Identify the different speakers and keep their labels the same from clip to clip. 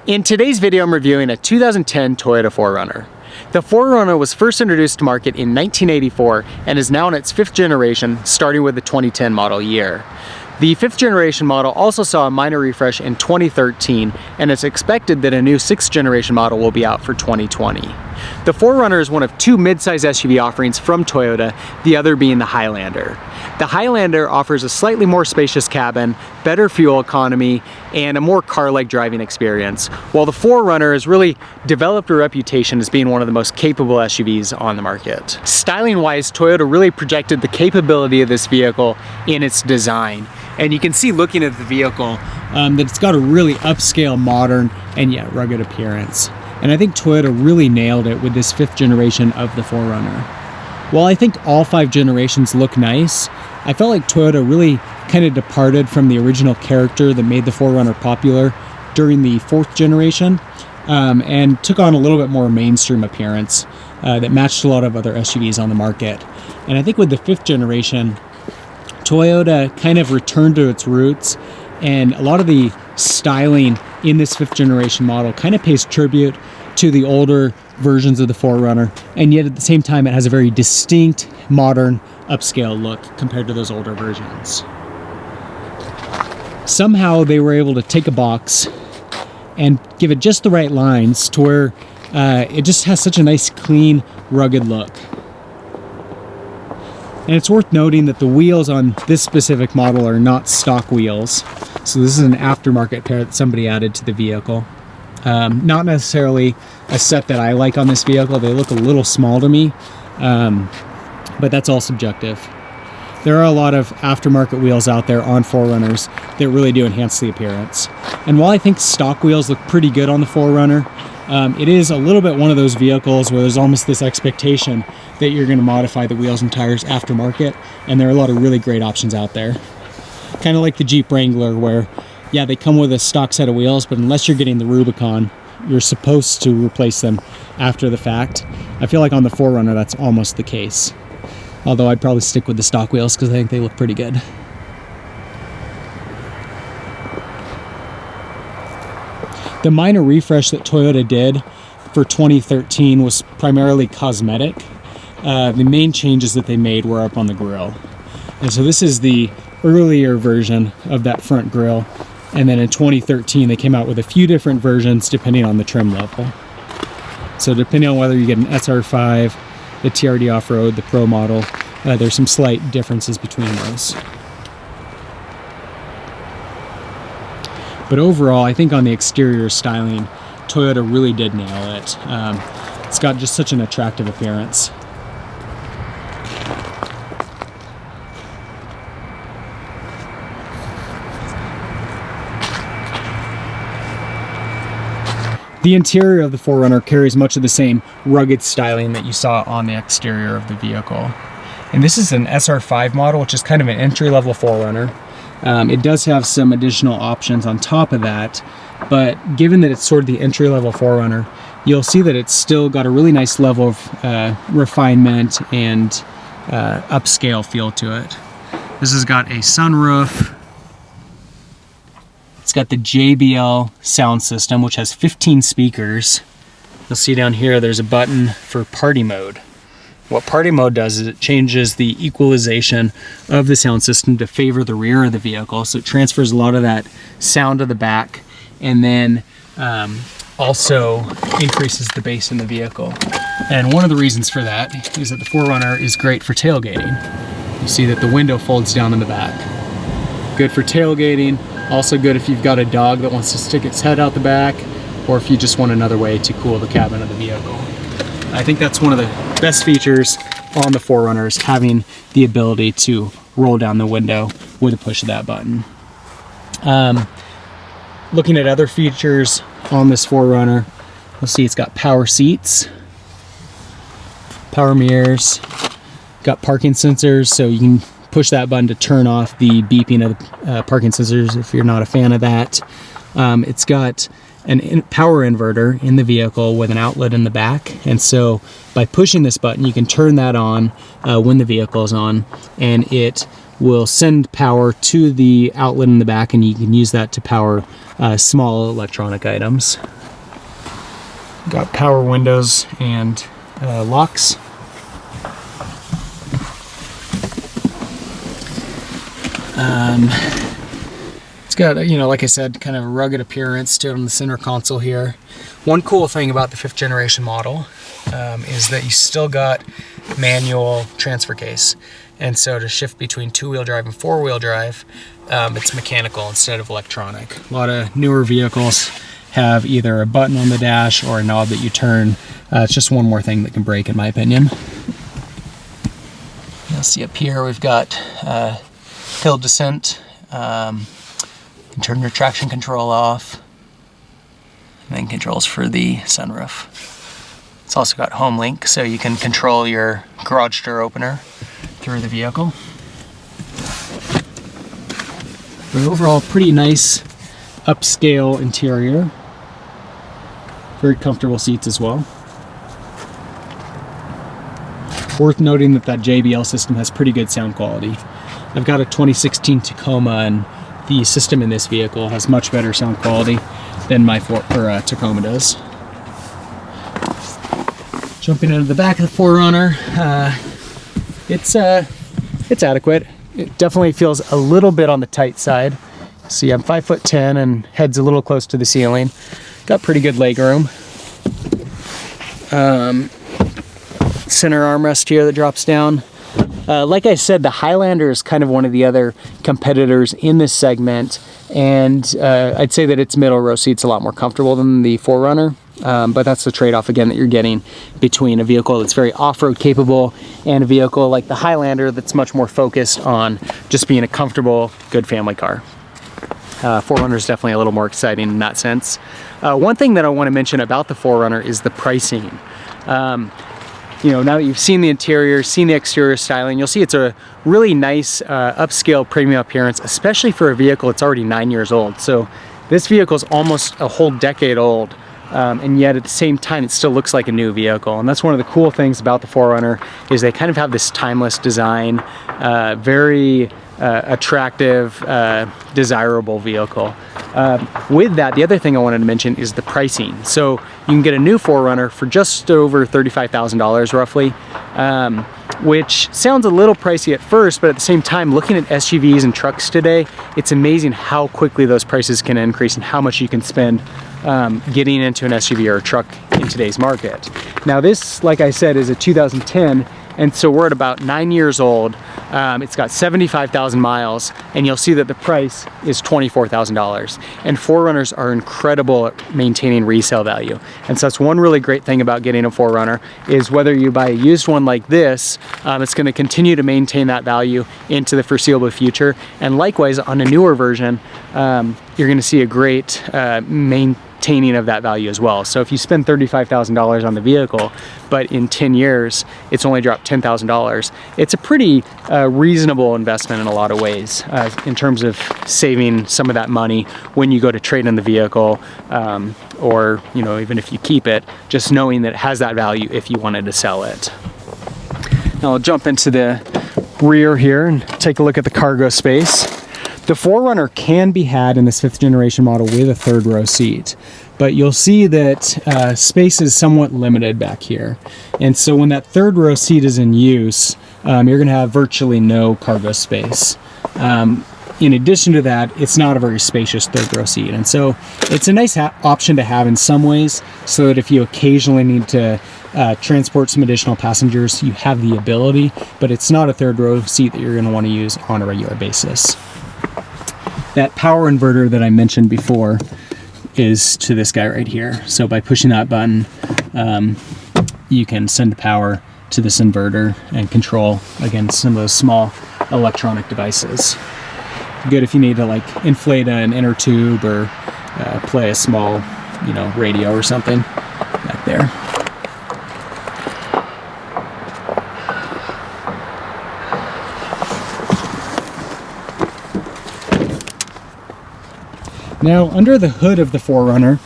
Speaker 1: In today's video, I'm reviewing a 2010 Toyota 4Runner. The 4Runner was first introduced to market in 1984 and is now in its 5th generation, starting with the 2010 model year. The 5th generation model also saw a minor refresh in 2013, and it's expected that a new 6th generation model will be out for 2020. The 4Runner is one of two mid-size SUV offerings from Toyota, the other being the Highlander. The Highlander offers a slightly more spacious cabin, better fuel economy, and a more car-like driving experience, while the 4Runner has really developed a reputation as being one of the most capable SUVs on the market. Styling-wise, Toyota really projected the capability of this vehicle in its design. And you can see looking at the vehicle that it's got a really upscale, modern, and yet rugged appearance. And I think Toyota really nailed it with this 5th generation of the 4Runner. While I think all 5 generations look nice, I felt like Toyota really kind of departed from the original character that made the 4Runner popular during the 4th generation and took on a little bit more mainstream appearance that matched a lot of other SUVs on the market. And I think with the 5th generation, Toyota kind of returned to its roots, and a lot of the styling in this 5th generation model kind of pays tribute to the older versions of the 4Runner, and yet at the same time it has a very distinct, modern, upscale look compared to those older versions. Somehow they were able to take a box and give it just the right lines to where it just has such a nice, clean, rugged look. And it's worth noting that the wheels on this specific model are not stock wheels. So this is an aftermarket pair that somebody added to the vehicle. Not necessarily a set that I like on this vehicle. They look a little small to me, but that's all subjective. There are a lot of aftermarket wheels out there on 4Runners that really do enhance the appearance. And while I think stock wheels look pretty good on the 4Runner, it is a little bit one of those vehicles where there's almost this expectation that you're going to modify the wheels and tires aftermarket, and there are a lot of really great options out there. Kind of like the Jeep Wrangler, where yeah, they come with a stock set of wheels, but unless you're getting the Rubicon, you're supposed to replace them after the fact. I feel like on the 4Runner that's almost the case, although I'd probably stick with the stock wheels because I think they look pretty good. The minor refresh that Toyota did for 2013 was primarily cosmetic. The main changes that they made were up on the grille. And so this is the earlier version of that front grille. And then in 2013, they came out with a few different versions depending on the trim level. So depending on whether you get an SR5, the TRD Off-Road, the Pro model, there's some slight differences between those. But overall, I think on the exterior styling, Toyota really did nail it. It's got just such an attractive appearance. The interior of the 4Runner carries much of the same rugged styling that you saw on the exterior of the vehicle. And this is an SR5 model, which is kind of an entry-level 4Runner. It does have some additional options on top of that, but given that it's sort of the entry-level 4Runner, you'll see that it's still got a really nice level of refinement and upscale feel to it. This has got a sunroof. It's got the JBL sound system, which has 15 speakers. You'll see down here there's a button for party mode. What party mode does is it changes the equalization of the sound system to favor the rear of the vehicle. So it transfers a lot of that sound to the back, and then also increases the bass in the vehicle. And one of the reasons for that is that the 4Runner is great for tailgating. You see that the window folds down in the back. Good for tailgating. Also good if you've got a dog that wants to stick its head out the back, or if you just want another way to cool the cabin of the vehicle. I think that's one of the best features on the 4Runner, is having the ability to roll down the window with a push of that button. Looking at other features on this 4Runner, you'll see it's got power seats, power mirrors, got parking sensors, so you can push that button to turn off the beeping of the parking sensors if you're not a fan of that. It's got a power inverter in the vehicle with an outlet in the back, and so by pushing this button you can turn that on when the vehicle is on, and it will send power to the outlet in the back, and you can use that to power small electronic items. Got power windows and locks. It's got, you know, like I said, kind of a rugged appearance to it on the center console here. One cool thing about the 5th generation model is that you still got manual transfer case. And so to shift between 2-wheel drive and 4-wheel drive, it's mechanical instead of electronic. A lot of newer vehicles have either a button on the dash or a knob that you turn. It's just one more thing that can break, in my opinion. You'll see up here we've got hill descent. You can turn your traction control off, and then controls for the sunroof. It's also got home link, so you can control your garage door opener through the vehicle. But overall, pretty nice upscale interior. Very comfortable seats as well. Worth noting that JBL system has pretty good sound quality. I've got a 2016 Tacoma, and the system in this vehicle has much better sound quality than my Tacoma does. Jumping into the back of the 4Runner, it's adequate. It definitely feels a little bit on the tight side. See, I'm 5'10" and head's a little close to the ceiling. Got pretty good leg room. Center armrest here that drops down. Like I said, the Highlander is kind of one of the other competitors in this segment, and I'd say that its middle row seat's a lot more comfortable than the 4Runner, but that's the trade-off again that you're getting between a vehicle that's very off-road capable and a vehicle like the Highlander that's much more focused on just being a comfortable, good family car. 4Runner is definitely a little more exciting in that sense. One thing that I want to mention about the 4Runner is the pricing. You know, now that you've seen the interior, seen the exterior styling, you'll see it's a really nice upscale premium appearance, especially for a vehicle that's already 9 years old. So this vehicle is almost a whole decade old, and yet at the same time it still looks like a new vehicle. And that's one of the cool things about the 4Runner is they kind of have this timeless design, very attractive, desirable vehicle. With that, the other thing I wanted to mention is the pricing. So you can get a new 4Runner for just over $35,000 roughly, which sounds a little pricey at first, but at the same time, looking at SUVs and trucks today, it's amazing how quickly those prices can increase and how much you can spend getting into an SUV or a truck in today's market. Now this, like I said, is a 2010, and so we're at about 9 years old. It's got 75,000 miles, and you'll see that the price is $24,000. And 4Runners are incredible at maintaining resale value. And so that's one really great thing about getting a 4Runner is whether you buy a used one like this, it's going to continue to maintain that value into the foreseeable future. And likewise, on a newer version, you're going to see a great maintaining of that value as well. So if you spend $35,000 on the vehicle, but in 10 years, it's only dropped $10,000, it's a pretty reasonable investment in a lot of ways in terms of saving some of that money when you go to trade in the vehicle, or, you know, even if you keep it, just knowing that it has that value if you wanted to sell it. Now I'll jump into the rear here and take a look at the cargo space. The 4Runner can be had in this 5th generation model with a 3rd row seat, but you'll see that space is somewhat limited back here. And so when that 3rd row seat is in use, you're going to have virtually no cargo space. In addition to that, it's not a very spacious 3rd row seat. And so it's a nice option to have in some ways, so that if you occasionally need to transport some additional passengers, you have the ability, but it's not a 3rd row seat that you're going to want to use on a regular basis. That power inverter that I mentioned before is to this guy right here. So by pushing that button, you can send power to this inverter and control, again, some of those small electronic devices. Good if you need to like inflate an inner tube or play a small, you know, radio or something back there. Now, under the hood of the 4Runner,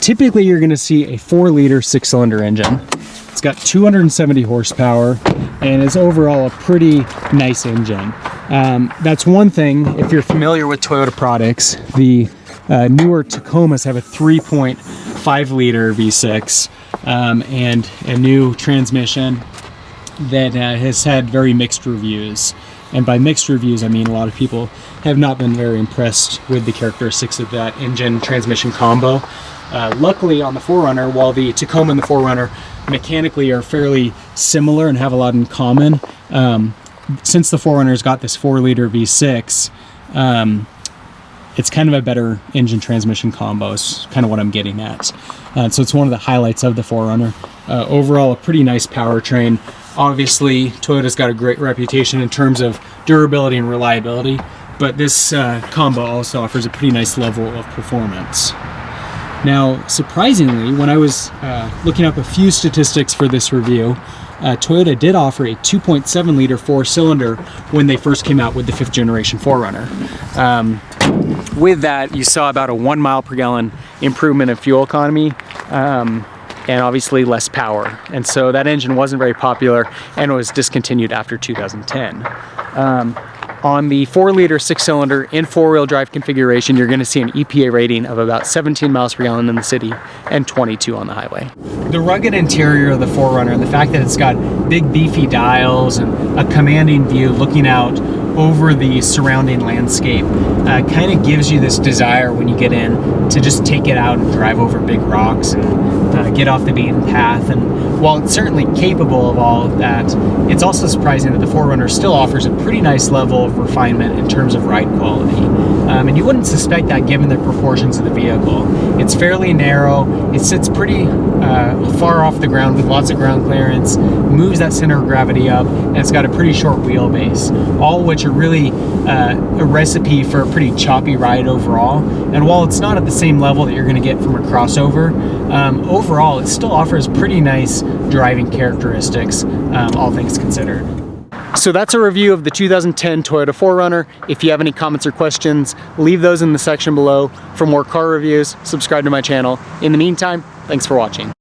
Speaker 1: typically you're going to see a 4-liter 6-cylinder engine. It's got 270 horsepower and is overall a pretty nice engine. That's one thing. If you're familiar with Toyota products, the newer Tacomas have a 3.5 liter V6 and a new transmission that has had very mixed reviews. And by mixed reviews, I mean a lot of people have not been very impressed with the characteristics of that engine transmission combo. Luckily on the 4Runner, while the Tacoma and the 4Runner mechanically are fairly similar and have a lot in common, since the 4Runner's got this 4 liter V6, it's kind of a better engine transmission combo is kind of what I'm getting at. So it's one of the highlights of the 4Runner. Overall, a pretty nice powertrain. Obviously, Toyota's got a great reputation in terms of durability and reliability, but this combo also offers a pretty nice level of performance. Now, surprisingly, when I was looking up a few statistics for this review, Toyota did offer a 2.7 liter 4-cylinder when they first came out with the 5th generation 4Runner. With that, you saw about a 1 mile per gallon improvement in fuel economy, and obviously less power. And so that engine wasn't very popular and was discontinued after 2010. On the 4 liter 6-cylinder in 4-wheel drive configuration, you're gonna see an EPA rating of about 17 miles per gallon in the city and 22 on the highway. The rugged interior of the 4Runner and the fact that it's got big beefy dials and a commanding view looking out over the surrounding landscape kind of gives you this desire when you get in to just take it out and drive over big rocks and get off the beaten path. And while it's certainly capable of all of that, it's also surprising that the 4Runner still offers a pretty nice level of refinement in terms of ride quality. And you wouldn't suspect that given the proportions of the vehicle. It's fairly narrow, it sits pretty far off the ground with lots of ground clearance, moves that center of gravity up, and it's got a pretty short wheelbase, all of which are really a recipe for a pretty choppy ride overall. And while it's not at the same level that you're going to get from a crossover, overall it still offers pretty nice driving characteristics, all things considered. So that's a review of the 2010 Toyota 4Runner. If you have any comments or questions, leave those in the section below. For more car reviews, subscribe to my channel. In the meantime, thanks for watching.